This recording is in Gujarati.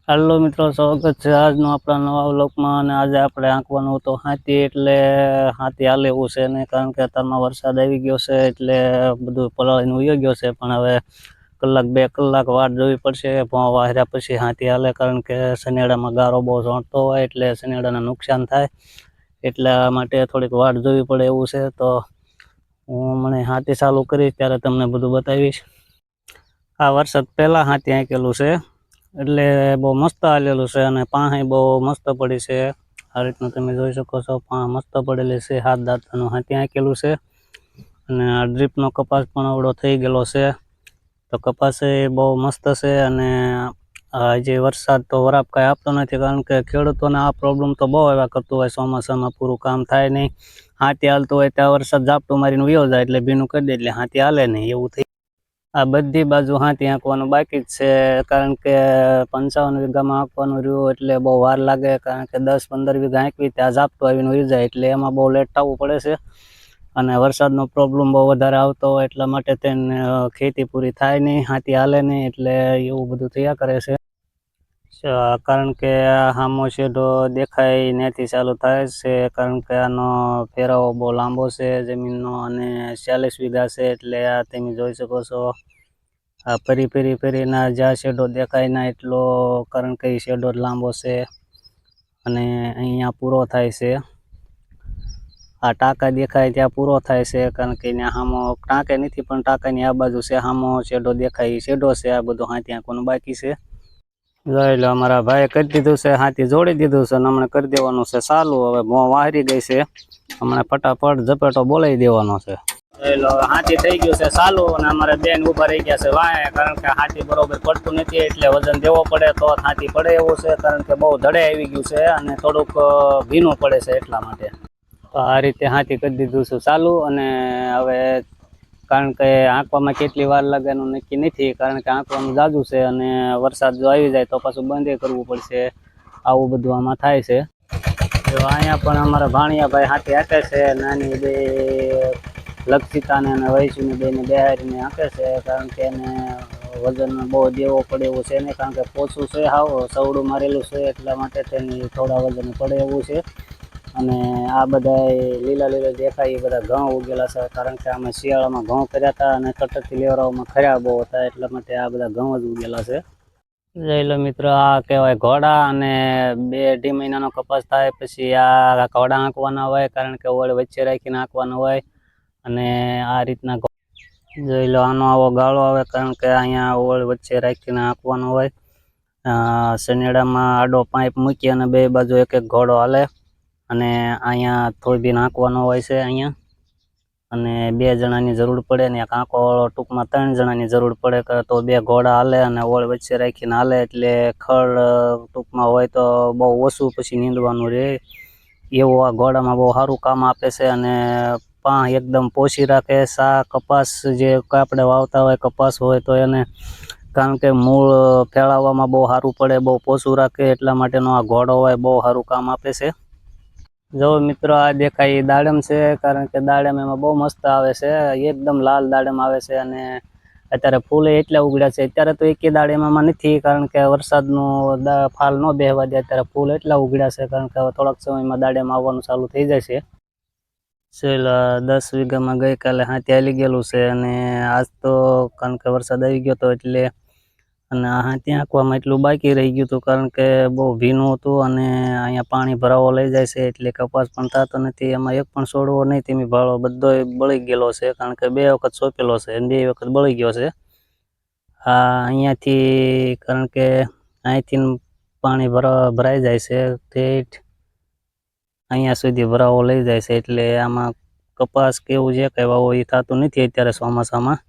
हेलो मित्रों, स्वागत है आज अपना नवा व्लॉगમાં અને આજે આપણે આંકવાનું તો હાથી એટલે હાથી હાલે એવું છે ને, કારણ કે અત્યારમાં વરસાદ આવી ગયો છે એટલે બધું પલાળીને ઉયો ગયો છે, પણ હવે કલાક બે કલાક વાટ જોવી પડશે વાહર્યા પછી હાથી હાલે, કારણ કે સનેડામાં ગારો બહુ ઝોંટતો હોય એટલે સનેડાને નુકસાન થાય એટલા માટે થોડીક વાટ જોવી પડે એવું છે। તો હું મને હાથી ચાલુ કરીશ ત્યારે તમને બધું બતાવીશ। આ વરસાદ પહેલા હાથી આંકેલું છે એટલે બહુ મસ્ત હાલેલું છે અને પાહે બહુ મસ્ત પડી છે। આ રીતનું તમે જોઈ શકો છો, પાહ મસ્ત પડેલી છે, હાથ દાંતાનું હાથી આંકેલું છે અને આ ડ્રીપનો કપાસ પણ અવડો થઈ ગયેલો છે। તો કપાસ એ બહુ મસ્ત છે અને હજી વરસાદ તો વરાપ કાંઈ આપતો નથી, કારણ કે ખેડૂતોને આ પ્રોબ્લેમ તો બહુ એવા કરતું હોય, ચોમાસામાં પૂરું કામ થાય નહીં, હાથી હાલતું હોય ત્યાં વરસાદ ઝાપટું મારીને વયો જાય એટલે ભીનું કરી દે એટલે હાથી હાલે નહીં એવું થઈ। આ બધી બાજુ હાથી આંકવાનું બાકી જ છે, કારણ કે 55 વીઘામાં આંકવાનું રહ્યું એટલે બહુ વાર લાગે, કારણ કે 10-15 વીઘા આંકવી ત્યાં ઝાપટું આવીને વહી જાય એટલે એમાં બહુ લેટ થવું પડે છે અને વરસાદનો પ્રોબ્લેમ બહુ વધારે આવતો હોય એટલા માટે તેને ખેતી પૂરી થાય નહીં, હાથી હાલે નહીં એટલે એવું બધું થયા કરે છે। કારણ કે હામો શેઢો દેખાય ત્યાંથી ચાલુ થાય છે, કારણ કે આનો ફેરાવો બહુ લાંબો છે જમીનનો અને 40 વીઘા છે એટલે આ તમે જોઈ શકો છો। આ ફરી જ્યાં શેઢો દેખાય ના એટલો, કારણ કે શેઢો લાંબો છે અને અહીંયા પૂરો થાય છે। આ ટાંકા દેખાય ત્યાં પૂરો થાય છે, કારણ કે ત્યાં હામો ટાંકે નથી પણ ટાંકાની આ બાજુ છે, હામો શેઢો દેખાય શેઢો છે। આ બધું હાથી આંકવાનું બાકી છે। જોઈ લો, અમારા ભાઈ કરી દીધું છે, હાથી જોડી દીધું છે અને હમણાં કરી દેવાનું છે ચાલુ। હવે મોં વાહરી ગઈ છે, હમણાં ફટાફટ ઝપેટો બોલાવી દેવાનો છે। હાથી થઈ ગયું છે ચાલુ અને અમારે બેન ઉભા રહી ગયા છે વાહે, કારણ કે હાથી બરોબર પડતું નથી એટલે વજન દેવો પડે તો હાથી પડે એવું છે, કારણ કે બહુ ધડે આવી ગયું છે અને થોડુંક ભીનું પડે છે એટલા માટે। તો આ રીતે હાથી કરી દીધું છે ચાલુ અને હવે કારણ કે આંકવામાં કેટલી વાર લાગે એનું નક્કી નથી, કારણ કે આંકવાનું જાજુ છે અને વરસાદ જો આવી જાય તો પાછું બંધ કરવું પડશે, આવું બધું આમાં થાય છે। અહીંયા પણ અમારા ભાણિયાભાઈ હાથી હાંકે છે, નાની બે લક્ષિતાને અને વૈશુની બેને બેહારીને હાંકે છે, કારણ કે એને વજન બહુ દેવો પડે એવું છે નહીં, કારણ કે પોચું છે, હાવ સવડું મારેલું છે એટલા માટે તેની થોડા વજન પડે એવું છે। અને આ બધા લીલા દેખાય એ બધા ઘઉં ઉગેલા છે, કારણ કે અમે શિયાળામાં ઘઉં કર્યા હતા અને કટકથી લેવરાવામાં ખર્યા બહુ હતા એટલા માટે આ બધા ઘઉં જ ઉગેલા છે। જોઈ લો મિત્રો, આ કહેવાય ઘોડા અને 2-2.5 મહિનાનો કપાસ થાય પછી આ ઘોડા આંકવાના હોય, કારણ કે ઓળ વચ્ચે રાખીને આંકવાના હોય અને આ રીતના જોઈ લો, આનો આવો ગાળો આવે, કારણ કે અહીંયા ઓળ વચ્ચે રાખીને આંકવાનો હોય। સનેડામાં આડો પાઇપ મૂકી અને બે બાજુ એક એક ઘોડો હાલે અને અહીંયા થોડી નાખવાનો હોય છે અહીંયા, અને 2 જણાની જરૂર પડે ને એક આંકો ટૂંકમાં 3 જણાની જરૂર પડે, તો 2 ઘોડા હાલે અને ઓળ વચ્ચે રાખીને હાલે એટલે ખડ ટૂંકમાં હોય તો બહુ ઓછું પછી નીંદવાનું રહે એવું આ ઘોડામાં બહુ સારું કામ આપે છે। અને પાં એકદમ પોષી રાખે, કપાસ જે આપણે વાવતા હોય કપાસ હોય તો એને, કારણ કે મૂળ ફેલાવવામાં બહુ સારું પડે, બહુ પોષું રાખે એટલા માટેનો આ ઘોડો હોય બહુ સારું કામ આપે છે। જો મિત્રો, આ દેખાય એ દાડમ છે, કારણ કે દાડમ એમાં બહુ મસ્ત આવે છે, એકદમ લાલ દાડમ આવે છે અને અત્યારે ફૂલ એટલા ઉગડ્યા છે। અત્યારે તો એકે દાડમમાં નથી, કારણ કે વરસાદનું ફાલ ન બેહવા દે, અત્યારે ફૂલ એટલા ઉગડ્યા છે, કારણ કે હવે થોડાક સમયમાં દાડમ આવવાનું ચાલુ થઈ જશે। 10 વીઘામાં ગઈકાલે હાથી હાલી ગયેલું છે અને આજ તો કારણ કે વરસાદ આવી ગયો હતો એટલે, અને હાથી આંકવામાં એટલું બાકી રહી ગયું હતું, કારણ કે બહુ ભીનું હતું અને અહીંયા પાણી ભરાવો લઈ જાય છે એટલે કપાસ પણ થતો નથી, એમાં એક પણ છોડવો નહીં તેમી ભાળો બધો બળી ગયેલો છે, કારણ કે 2 વખત સોંપેલો છે અને 2 વખત બળી ગયો છે। અહીંયાથી, કારણ કે અહીંથી પાણી ભરાઈ જાય છે ઠેઠ અહીંયા સુધી ભરાવો લઈ જાય છે એટલે આમાં કપાસ કેવું જે કઈ વાવો એ થતું નથી અત્યારે ચોમાસામાં।